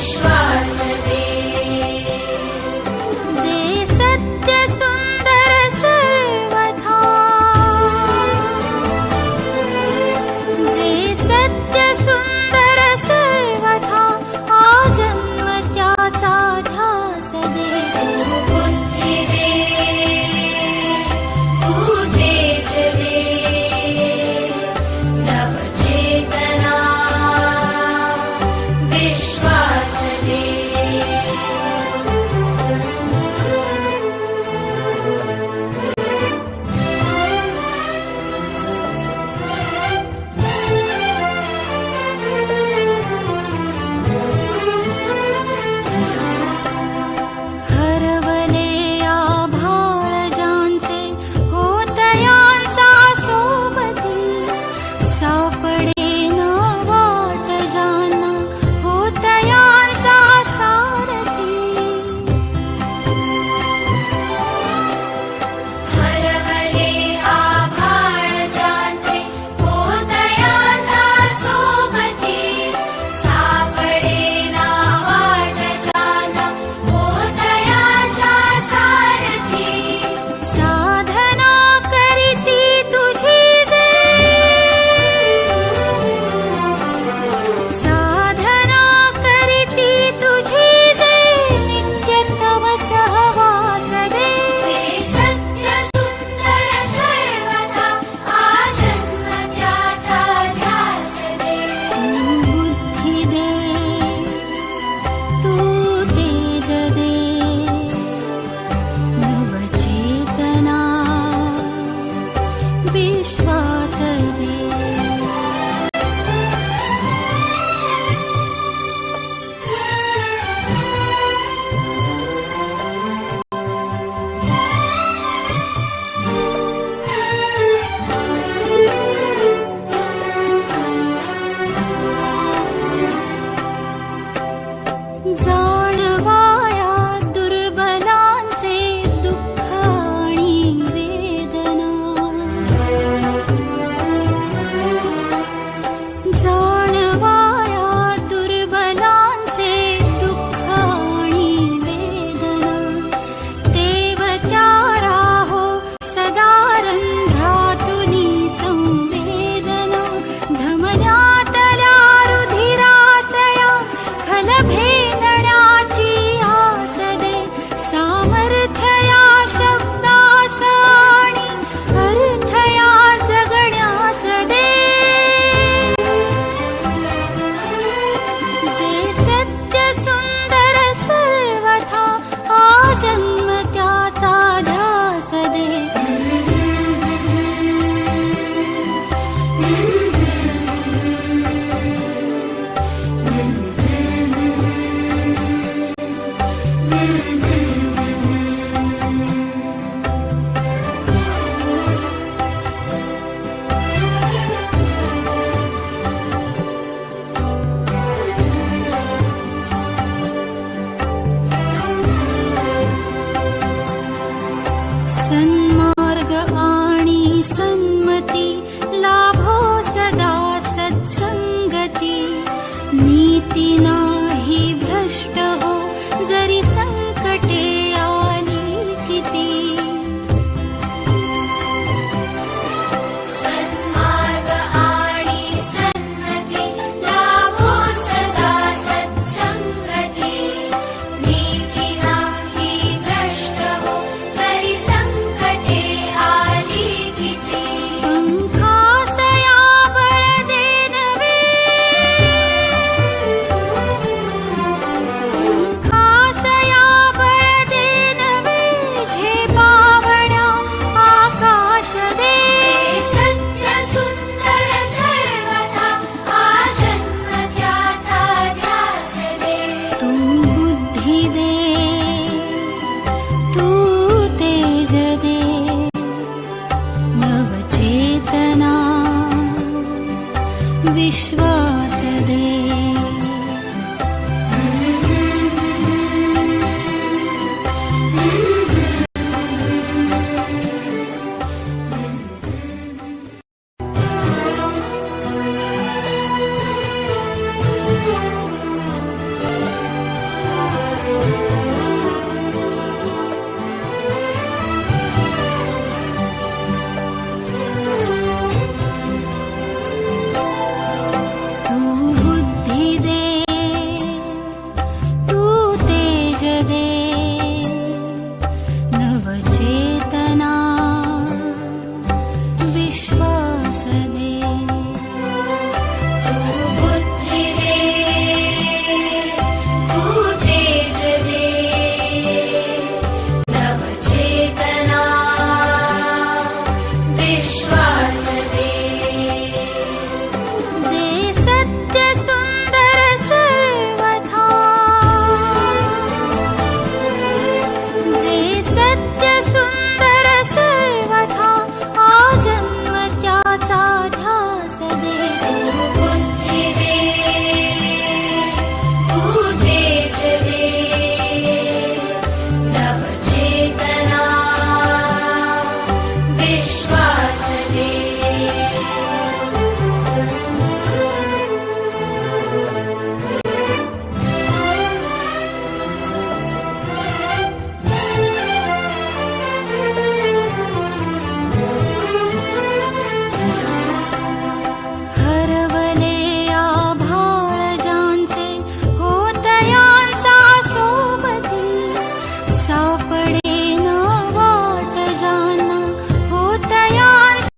विश्वास दे जे सत्य सुंदर सर्वथा जे सत्य सुंदर सर्वथा आजन्म त्याचा ध्यास दे तू बुद्धी दे तू तेज दे नवचेतना विश्वास दे हरवले आभाळ ज्यांचे होतयांचा सोबती सापडे ना वाट ज्यांना होतयांचा सारथी हरवले आभाळ ज्यांचे होतयांचा सोबती सापडे ना वाट ज्यांना होतयांचा सारथी साधना करीती तुझी जे साधना करीती तुझी जे नित्य तव सहवास दे जे सत्य सुंदर सर्वथा आजन्म त्याचा ध्यास दे बुद्धी दे तू तेज दे नवचेतना विश्वास दे जाणवाया दुर्बलांचे दुःख आणि वेदना जाणवाया दुर्बलांचे दुःख आणि वेदना देवत्या राहो सदा रंध्रातुनी संवेदना धमन्यातल्या रुधिरासया खलभेदण्याची आस दे सामर्थ्य या शब्दास आणि अर्थ या जगण्यास दे जे सत्य सुंदर सर्वथा आजन्म त्याचा ध्यास दे Mm-hmm.